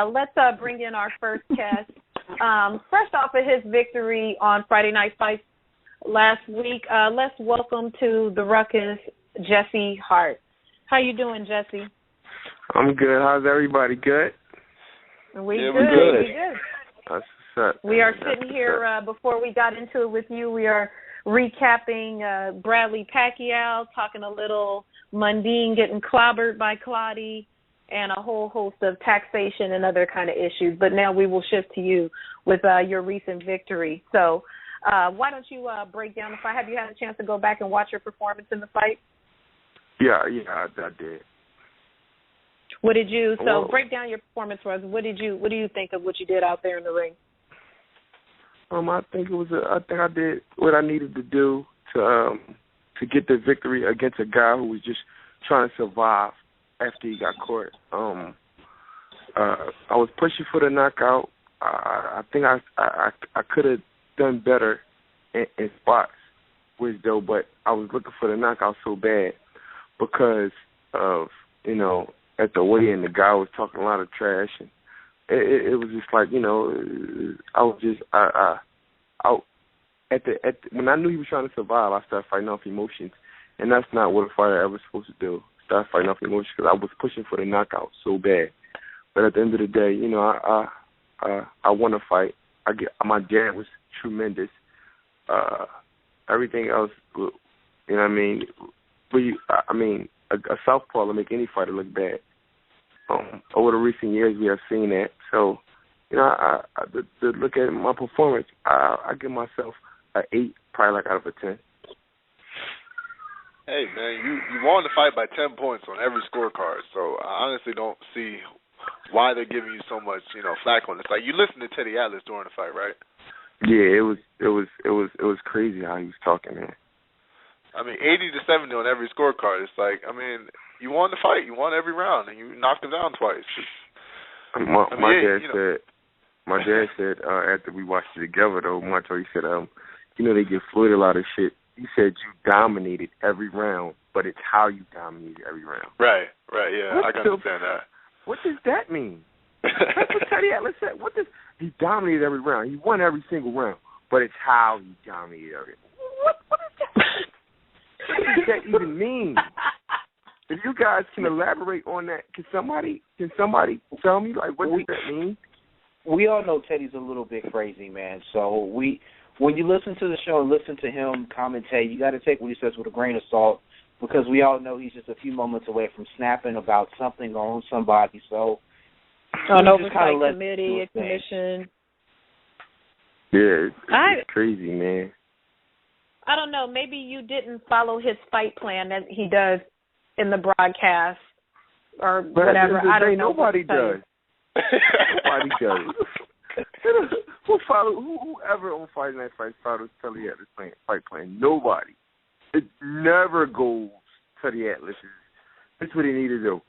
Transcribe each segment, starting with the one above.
Let's bring in our first guest. Fresh off of his victory on Friday Night Fights last week, let's welcome to the Ruckus, Jesse Hart. How you doing, Jesse? I'm good. How's everybody? Good? We're good. That's what's up. We are sitting here, before we got into it with you, we are recapping Bradley Pacquiao, talking a little Mundine getting clobbered by Claudia, and a whole host of taxation and other kind of issues. But now we will shift to you with your recent victory. So why don't you break down the fight? Have you had a chance to go back and watch your performance in the fight? Yeah, I did. What did you? So break down your performance for us. What do you think of what you did out there in the ring? I think I did what I needed to do to get the victory against a guy who was just trying to survive after he got caught. I was pushing for the knockout. I think I could have done better in spots, but I was looking for the knockout so bad because of, at the weigh-in, the guy was talking a lot of trash, and it was just like, I was just, when I knew he was trying to survive, I started fighting off emotions, and that's not what a fighter ever supposed to do. Start fighting off emotions because I was pushing for the knockout so bad. But at the end of the day, I won a fight. My jab was tremendous. Everything else, a southpaw will make any fighter look bad. Over the recent years, we have seen that. So, to look at my performance, I give myself an 8, probably like out of a 10. Hey, man, you won the fight by 10 points on every scorecard, so I honestly don't see why they're giving you so much, flack on this. Like, you listened to Teddy Atlas during the fight, right? Yeah, it was crazy how he was talking, man. 80-70 on every scorecard. It's like, you won the fight, you won every round, and you knocked him down twice. My dad said after we watched it together, though, he said, they give Floyd a lot of shit. He said you dominated every round, but it's how you dominated every round. Right, yeah, I can understand that. What does that mean? That's what Teddy Atlas said. He dominated every round. He won every single round, but it's how he dominated every round. What is that? What does that even mean? If you guys can elaborate on that, can somebody tell me, like, what does that mean? We all know Teddy's a little bit crazy, man. So when you listen to the show and listen to him commentate, you got to take what he says with a grain of salt, because we all know he's just a few moments away from snapping about something or on somebody. So an oversight committee, a commission. Yeah, it's crazy, man. I don't know. Maybe you didn't follow his fight plan that he does in the broadcast or but whatever. I don't know. Nobody does. Nobody does. Whoever on Friday Night Fights follows Teddy Atlas' fight plan? Nobody. It never goes Teddy Atlas. That's what he need to do.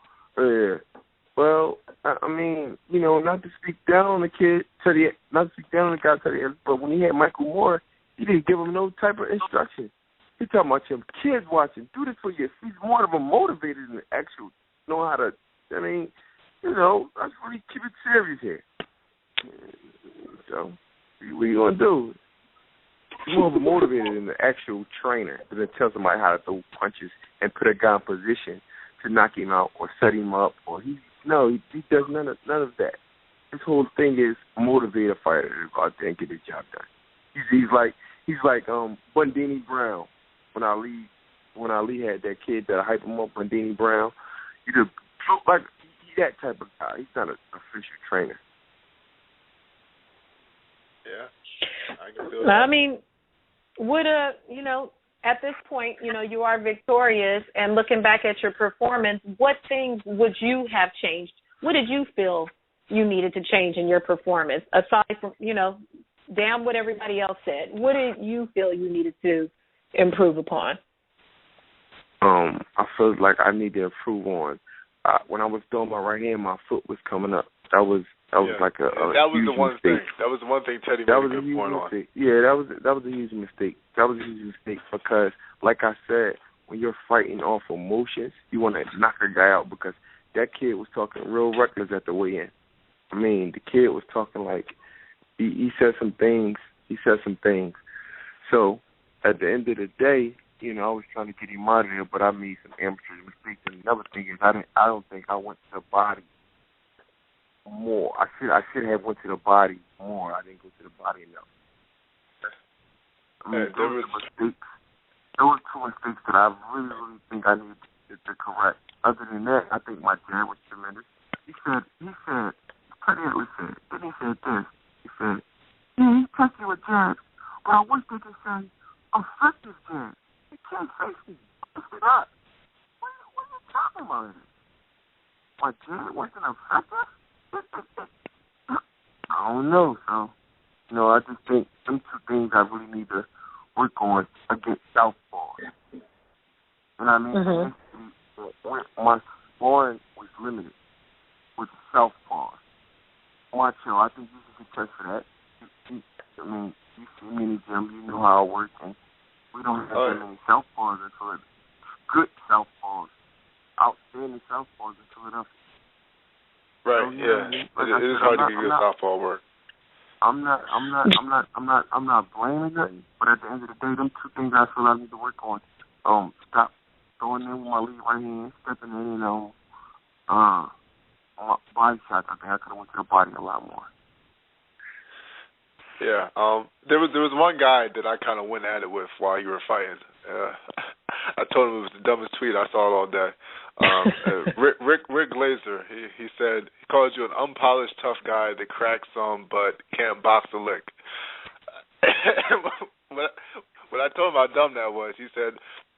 Well, not to speak down on the kid, not to speak down on the guy Teddy Atlas, but when he had Michael Moore, he didn't give him no type of instruction. He talking about your kids watching. Do this for your. He's more of a motivator than the actual know how to. That's really keep it serious here. So, what are you gonna do? He's more of a motivator than the actual trainer that tells somebody how to throw punches and put a guy in position to knock him out or set him up. Or he does none of that. His whole thing is motivate a fighter to go out there and get his job done. He's like Bundini Brown when Ali had that kid that hype him up, Bundini Brown. He's that type of guy. He's not an official trainer. Yeah, I can feel that. At this point, you are victorious, and looking back at your performance, what things would you have changed? What did you feel you needed to change in your performance, aside from, damn what everybody else said? What did you feel you needed to improve upon? I feel like I need to improve on. When I was throwing my right hand, my foot was coming up. That was like a that was huge the one mistake. thing. That was the one thing Teddy made a good point on. Yeah, that was a huge mistake. That was a huge mistake because, like I said, when you're fighting off emotions, you want to knock a guy out because that kid was talking real reckless at the weigh-in. I mean, the kid was talking like he said some things. So at the end of the day, you know, I was trying to get him out of there, but I made some amateur mistakes. And another thing is, I don't think I went to the body more. I should have went to the body more. I didn't go to the body enough. I mean, there were mistakes. There were 2 mistakes that I really think I need to correct. Other than that, I think my jab was tremendous. He said, pretty much said, then he said this. He said, yeah, he touched you with jabs, but I wish they could say effective jabs. You can't face me. What's that? What are you talking about? My jab wasn't effective? I don't know. So, you know, I just think them 2 things I really need to work on against southpaws. You know what I mean? Mm-hmm. My sparring was limited with southpaws. Macho, I think you can contest for that. I mean, you see me in the gym, you know how I work, and we don't have that many southpaws until it's good southpaws, outstanding southpaws in Philadelphia. Right. So, yeah. It is hard to get good southpaw work. I'm not blaming nothing, but at the end of the day, them 2 things I feel I need to work on. Stop throwing in with my lead right hand, stepping in, my body shots. I think I could have went to the body a lot more. Yeah. There was one guy that I kind of went at it with while you were fighting. I told him it was the dumbest tweet I saw all day. Rick Glazer, he said he calls you an unpolished tough guy that cracks some but can't box a lick. When I told him how dumb that was, he said,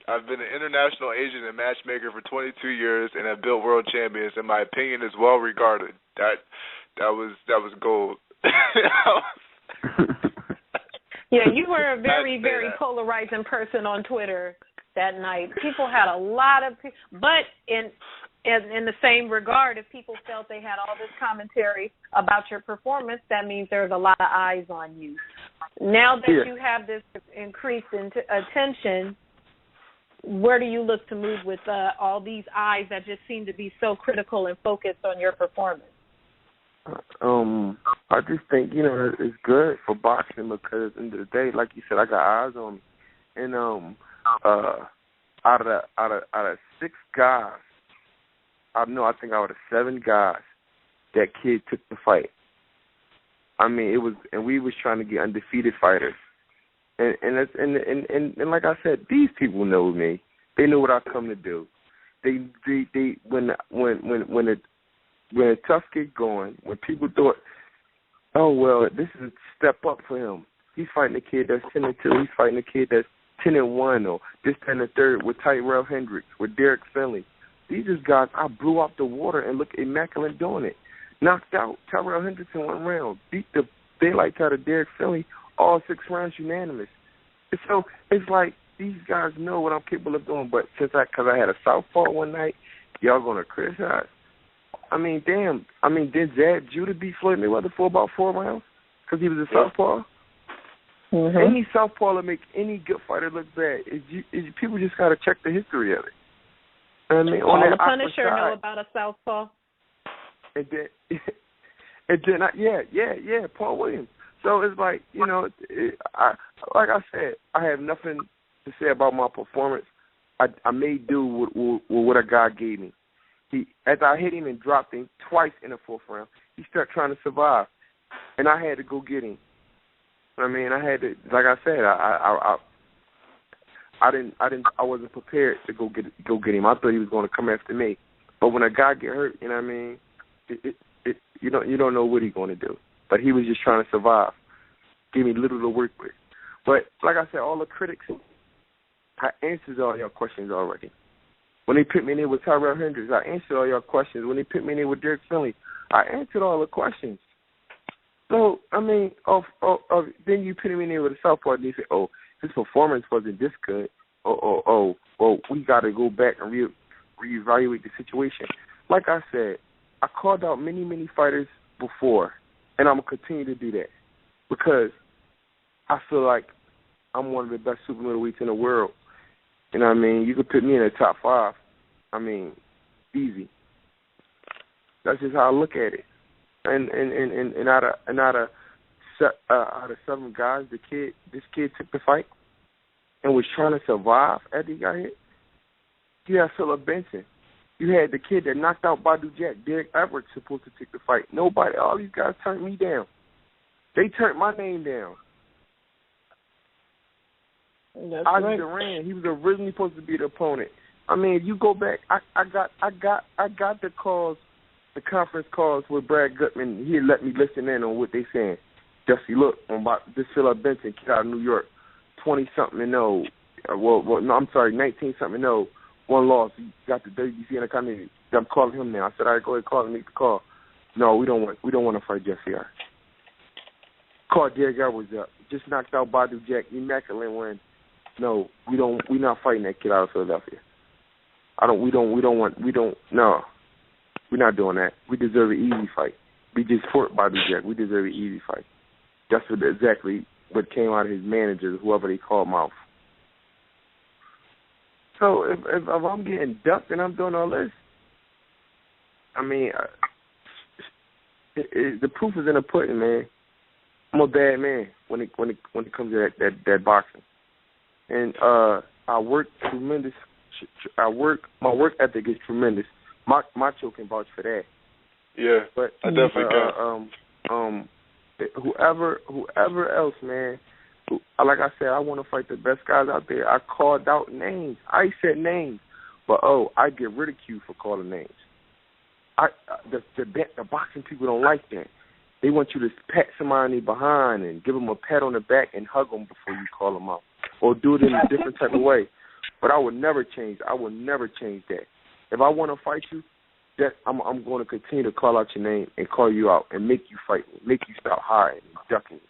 I've been an international agent and matchmaker for 22 years and have built world champions, and my opinion is well regarded. That was gold. Yeah, you were a very, very polarizing person on Twitter that night. People had a lot of, but in the same regard, if people felt they had all this commentary about your performance, that means there's a lot of eyes on you. Now that you have this increased attention, where do you look to move with all these eyes that just seem to be so critical and focused on your performance? I just think, you know, it's good for boxing because at the end of the day, like you said, I got eyes on me. And out of 6 guys, I think out of 7 guys, that kid took the fight. I mean, we was trying to get undefeated fighters. And like I said, these people know me. They know what I come to do. They when a tough get going, when people thought, oh well, this is a step up for him. He's fighting a kid that's 10-2. He's fighting a kid that's 10-1, or this 10-3 with Tyrell Hendricks, with Derek Finley. These are guys I blew off the water and look immaculate doing it. Knocked out Tyrell Hendricks in 1 round. Beat the daylight out of Derek Finley all 6 rounds unanimous. And so it's like these guys know what I'm capable of doing. But because I had a southpaw one night, y'all gonna criticize? I mean, damn. I mean, did Zab Judah beat Floyd Mayweather for about 4 rounds because he was a southpaw? Mm-hmm. Any southpaw that make any good fighter look bad. People just got to check the history of it. I mean, on the Punisher know about a southpaw. And then, Paul Williams. So it's like, you know, like I said, I have nothing to say about my performance. I made do with what a guy gave me. As I hit him and dropped him twice in the 4th round, he started trying to survive, and I had to go get him. I mean, I had to, like I said, I wasn't prepared to go get him. I thought he was going to come after me. But when a guy get hurt, you know what I mean, you don't know what he's going to do. But he was just trying to survive. Give me little to work with. But like I said, all the critics, I answered all your questions already. When they put me in there with Tyrell Hendricks, I answered all your questions. When they put me in there with Derek Finley, I answered all the questions. So, I mean, then you put him in there with a southpaw and you say, oh, his performance wasn't this good. Well, we got to go back and reevaluate the situation. Like I said, I called out many, many fighters before, and I'm going to continue to do that because I feel like I'm one of the best super middleweights in the world. You know what I mean? You could put me in the top 5. I mean, easy. That's just how I look at it. and out of 7 guys, this kid took the fight and was trying to survive after he got hit. You had Philip Benson. You had the kid that knocked out Badu Jack. Derek Everett's supposed to take the fight. Nobody. All these guys turned me down. They turned my name down. That's Ozzy right. Duran, he was originally supposed to be the opponent. I mean, if you go back, I got the calls, the conference calls with Brad Gutman. He let me listen in on what they saying. Jesse, look, I'm about this Philip Benson kid out of New York, 20-something and 0. No, I'm sorry, 19-something and 0. 1 loss. He got the WBC in the country. I'm calling him now. I said, all right, go ahead, call him, make the call. No, we don't want to fight Jesse Hart. Call Derek Edwards up. Just knocked out Badu Jack. Immaculate win. No, we're not fighting that kid out of Philadelphia. No, we're not doing that. We deserve an easy fight. We just fought Badu Jack. We deserve an easy fight. That's exactly what came out of his managers, whoever they call mouth. So if I'm getting ducked and I'm doing all this, I mean, the proof is in the pudding, man. I'm a bad man when it comes to that boxing, and I work tremendous. My work ethic is tremendous. Macho can vouch for that. Yeah, but I definitely can. Whoever else, man. Like I said, I want to fight the best guys out there. I called out names. I said names, but I get ridiculed for calling names. The boxing people don't like that. They want you to pat somebody behind and give them a pat on the back and hug them before you call them out, or do it in a different type of way. But I would never change. I would never change that. If I want to fight you, I'm going to continue to call out your name and call you out and make you fight me, make you stop hiding and ducking.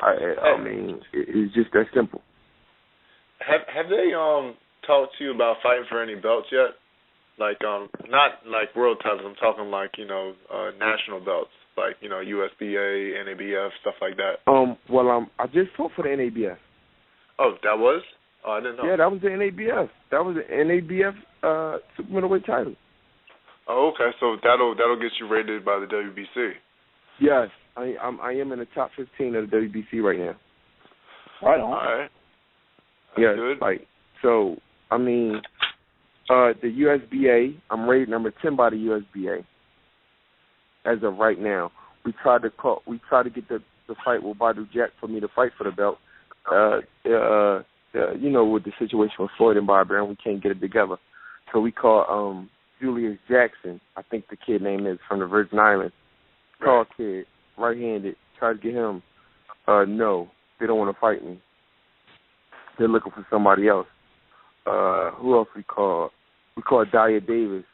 I mean, it's just that simple. Have they talked to you about fighting for any belts yet? Like not like world titles. I'm talking like national belts, like USBA, NABF, stuff like that. Well, I just fought for the NABF. Oh, that was? Oh, I didn't know. Yeah, that was the NABF. That was the NABF super middleweight title. Oh, okay. So that'll get you rated by the WBC. Yes, I am in the top 15 of the WBC right now. Right on. All right. Yes, good. Like so. I mean, the USBA. I'm rated number 10 by the USBA. As of right now, we tried to get the fight with Badu Jack for me to fight for the belt. With the situation with Floyd and Barbara, and we can't get it together. So we called Julius Jackson, I think the kid name is, from the Virgin Islands. Tall kid, right-handed, tried to get him. No, they don't want to fight me. They're looking for somebody else. Who else we called? We called Daya Davis.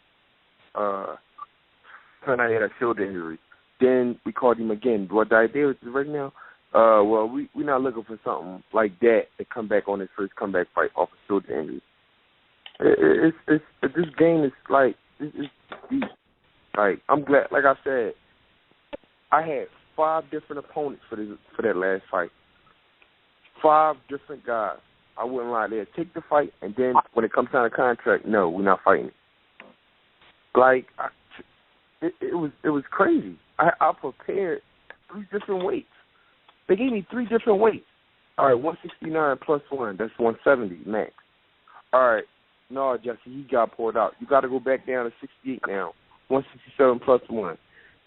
Turned out he had a shoulder injury. Then we called him again. What Daya Davis is right now? We're not looking for something like that to come back on his first comeback fight off a shoulder injury. This game is like, it's deep. Like, I'm glad, like I said, I had 5 different opponents for that last fight. 5 different guys. I wouldn't lie there. Take the fight, and then when it comes down to contract, no, we're not fighting. Like, it was crazy. I prepared 3 different weights. They gave me 3 different weights. All right, 169 plus 1, that's 170 max. All right, no, Jesse, he got pulled out. You got to go back down to 68 now. 167 plus 1.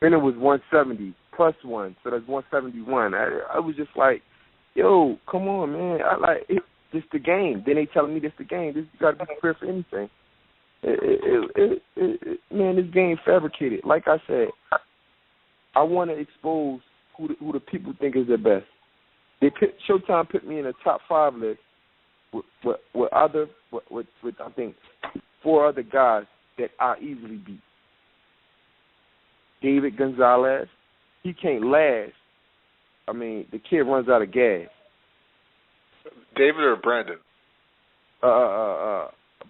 Then it was 170 plus 1, so that's 171. I was just like, yo, come on, man. This the game. Then they telling me this the game. You got to be prepared for anything. Man, this game fabricated. Like I said, I want to expose who the people think is the best. Showtime put me in a top 5 list with I think 4 other guys that I easily beat. David Gonzalez, he can't last. I mean, the kid runs out of gas. David or Brandon?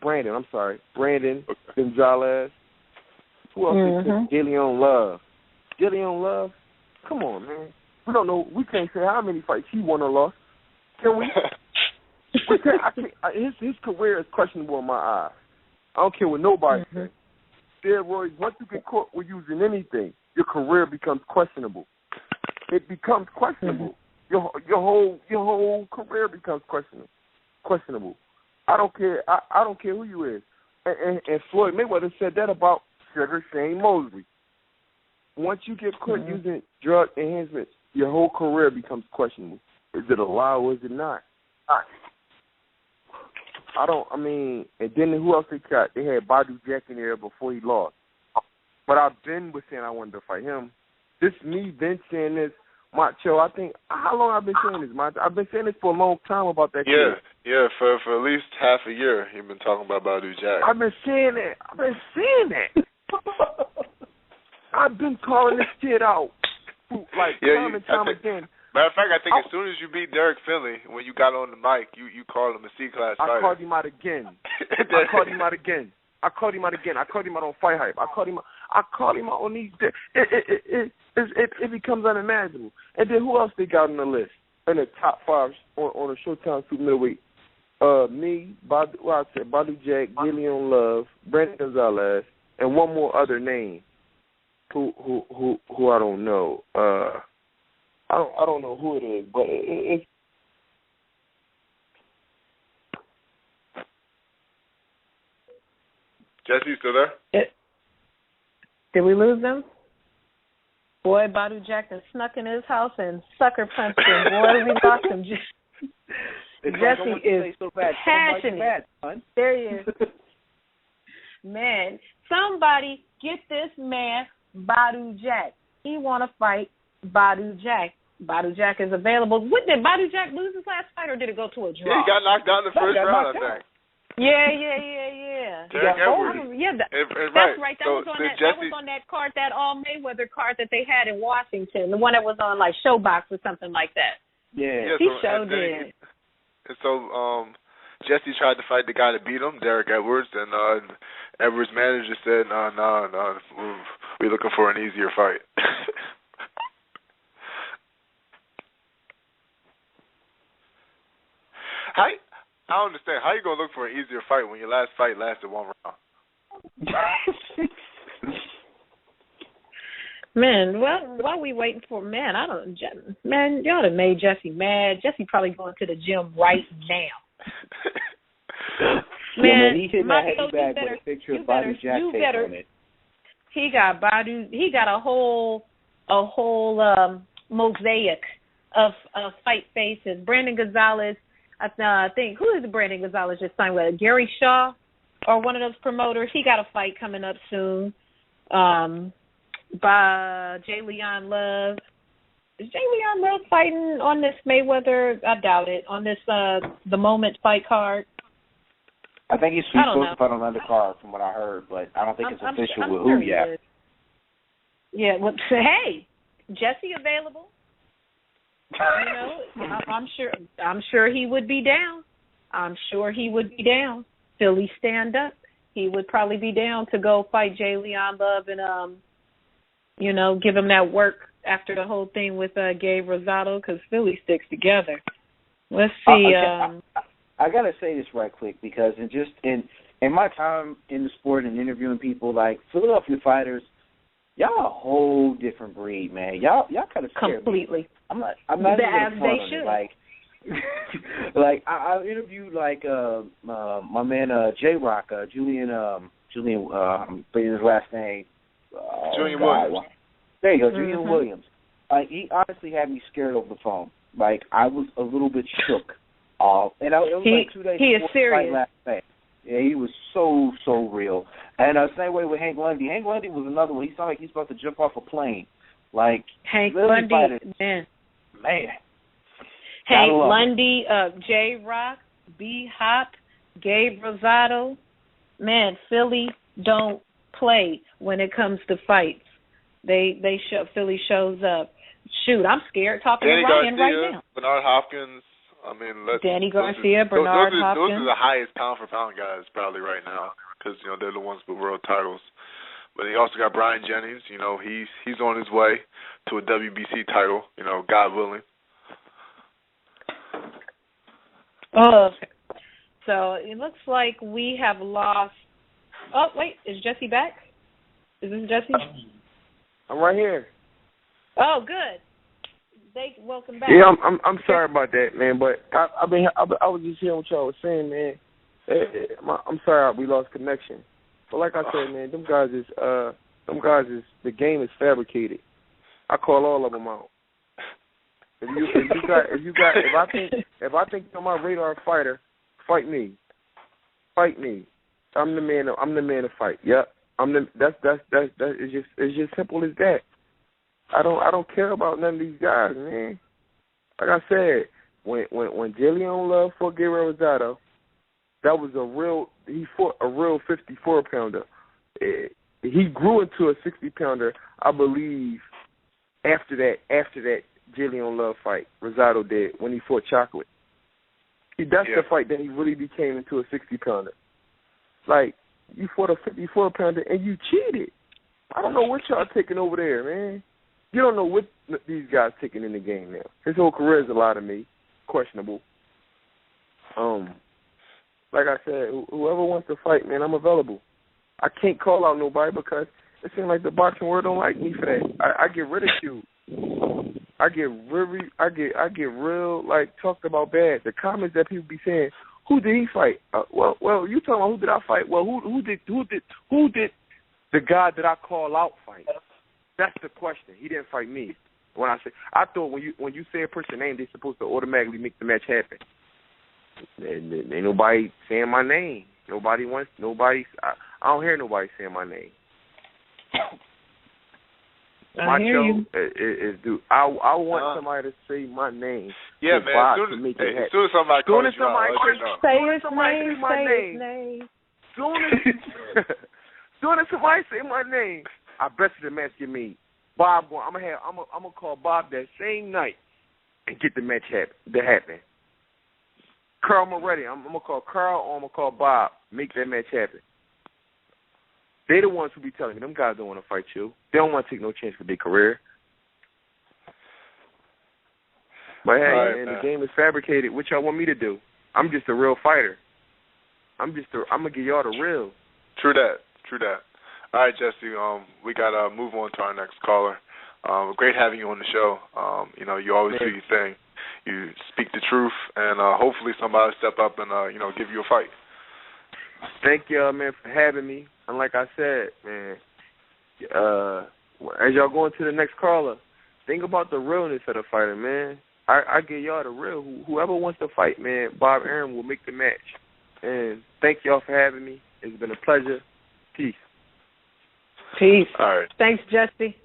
Brandon, I'm sorry. Brandon Gonzalez. Who else is there? DeLeon Love. DeLeon Love? Come on, man. We don't know. We can't say how many fights he won or lost. Can we? His career is questionable in my eyes. I don't care what nobody says. Steroids, once you get caught with using anything, your career becomes questionable. It becomes questionable. Your whole career becomes questionable. I don't care. I don't care who you is. And Floyd Mayweather said that about Sugar Shane Mosley. Once you get caught using drug enhancements, your whole career becomes questionable. Is it allowed or is it not? And then who else they got? They had Badu Jack in there before he lost. But I've been saying I wanted to fight him. This me been saying this, Macho. I think, how long I've been saying this, Macho? I've been saying this for a long time about that kid. Yeah, for at least half a year you've been talking about Badu Jack. I've been saying that. I've been calling this kid out, time and time again. Matter of fact, I think as soon as you beat Derek Finley, when you got on the mic, you called him a C-class fighter. I called him out again. I called him out on Fight Hype. I called him out on these. It becomes unimaginable. And then who else they got on the list? In the top 5 on the Showtime super middleweight. Me, Badu Jack, Gillian Love, Brandon Gonzalez, and one more other name. Who I don't know. I don't know who it is, but it's. Jesse, still there? Did we lose them? Boy, Badu Jack snuck in his house and sucker punched him. Boy, we lost him. Jesse is passionate. There he is. Man, somebody get this man Badu Jack. He want to fight Badu Jack. Badu Jack is available. Did Badu Jack lose his last fight, or did it go to a draw? Yeah, he got knocked out in the first round, I think. Yeah. Derek Edwards. That's right. That was on that card, that All Mayweather card that they had in Washington, the one that was on like Showbox or something like that. Yeah, he showed it. And so Jesse tried to fight the guy that beat him, Derek Edwards, and Edwards' manager said, no, we're looking for an easier fight. I don't understand. How you going to look for an easier fight when your last fight lasted 1 round? Man, what are we waiting for? Man, y'all done made Jesse mad. Jesse probably going to the gym right now. Man, he hit that heavy bag with a picture of Badu Jack tape on it. He got Badu. He got a whole mosaic of fight faces. Brandon Gonzalez. I think, who is Brandon Gonzalez just signed with? Gary Shaw or one of those promoters? He got a fight coming up soon by Jay Leon Love. Is Jay Leon Love fighting on this Mayweather? I doubt it. On this the Moment fight card? I think he's supposed to fight on the undercard from what I heard, but I don't think it's official with who yet. Yeah, well, hey, Jesse available? I'm sure he would be down. Philly stand up. He would probably be down to go fight Jay Leon Love and give him that work after the whole thing with Gabe Rosado, because Philly sticks together. Let's see. I gotta say this right quick, because in my time in the sport and interviewing people, like Philadelphia fighters, y'all a whole different breed, man. Y'all kind of scare completely. Me. I'm not even they should. Like I interviewed my man J-Rock, Julian I'm forgetting his last name. Julian Williams. There you go, Julian Williams. He honestly had me scared over the phone. Like I was a little bit shook. And it was like 2 days before the fight last night. Yeah, he was so real. And same way with Hank Lundy. Hank Lundy was another one. He sounded like he's about to jump off a plane. Like Hank Lundy, man. Hank Lundy, J-Rock, B-Hop, Gabe Rosado. Man, Philly don't play when it comes to fights. Philly shows up. Shoot, I'm scared talking Danny to Ryan Garcia, right now. Bernard Hopkins. Danny Garcia, Bernard Hopkins. Those are the highest pound-for-pound guys probably right now, because they're the ones with world titles. But he also got Brian Jennings. He's on his way to a WBC title. God willing. So it looks like we have lost. Oh wait, is Jesse back? Is this Jesse? I'm right here. Oh, good. Welcome back. Yeah, I'm sorry about that, man. But I was just hearing what y'all was saying, man. I'm sorry we lost connection. But like I said, man, them guys is the game is fabricated. I call all of them out. If I think you're my radar fighter, fight me. Fight me. I'm the man to fight. Yep. It's just simple as that. I don't care about none of these guys, man. Like I said, when Jillian Love fought Gabriel Rosado, he fought a real 54-pounder. He grew into a 60-pounder, I believe, after that Jillian Love fight, Rosado did, when he fought Chocolate. That's the fight that he really became into a 60-pounder. Like, you fought a 54-pounder and you cheated. I don't know what y'all taking over there, man. You don't know what these guys taking in the game now. His whole career is a lot of me, questionable. Like I said, whoever wants to fight, man, I'm available. I can't call out nobody because it seems like the boxing world don't like me for that. I get ridiculed. I get real like talked about bad. The comments that people be saying, who did he fight? Well, you talking about who did I fight? Well, who did the guy that I call out fight? That's the question. He didn't fight me. I thought when you say a person's name, they're supposed to automatically make the match happen. Ain't nobody saying my name. I don't hear nobody saying my name. My show is dude. I want somebody to say my name. Yeah, man. As soon as somebody calls you out, say my name. Soon as somebody say my name, I bet you the match get made. Bob, I'm gonna call Bob that same night and get the match happen. Carl Moretti, I'm gonna call Carl or I'm gonna call Bob. Make that match happen. They the ones who be telling me them guys don't want to fight you. They don't want to take no chance with their career. But hey, man, the game is fabricated. What y'all want me to do? I'm just a real fighter. I'm gonna give y'all the real. True that. All right, Jesse. We gotta move on to our next caller. Great having you on the show. You always do your thing. You speak the truth, and hopefully somebody will step up and give you a fight. Thank y'all, man, for having me. And like I said, man, as y'all go into the next caller, think about the realness of the fighter, man. I give y'all the real. Whoever wants to fight, man, Bob Arum will make the match. And thank y'all for having me. It's been a pleasure. Peace. All right. Thanks, Jesse.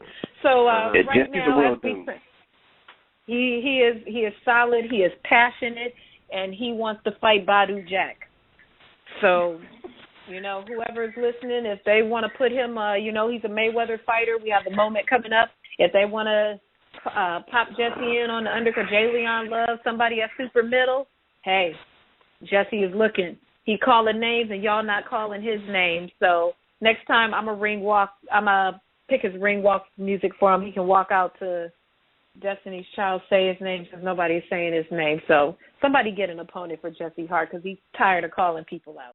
So right Jesse's now, a real dude. He is solid. He is passionate, and he wants to fight Badu Jack. So, whoever's listening, if they want to put him, he's a Mayweather fighter. We have the moment coming up. If they want to pop Jesse in on the undercard, Jalen Love, somebody at super middle, hey, Jesse is looking. He calling names, and y'all not calling his name. So next time I'm a pick his ring walk music for him. He can walk out to Destiny's Child, say his name because nobody's saying his name. So somebody get an opponent for Jesse Hart because he's tired of calling people out.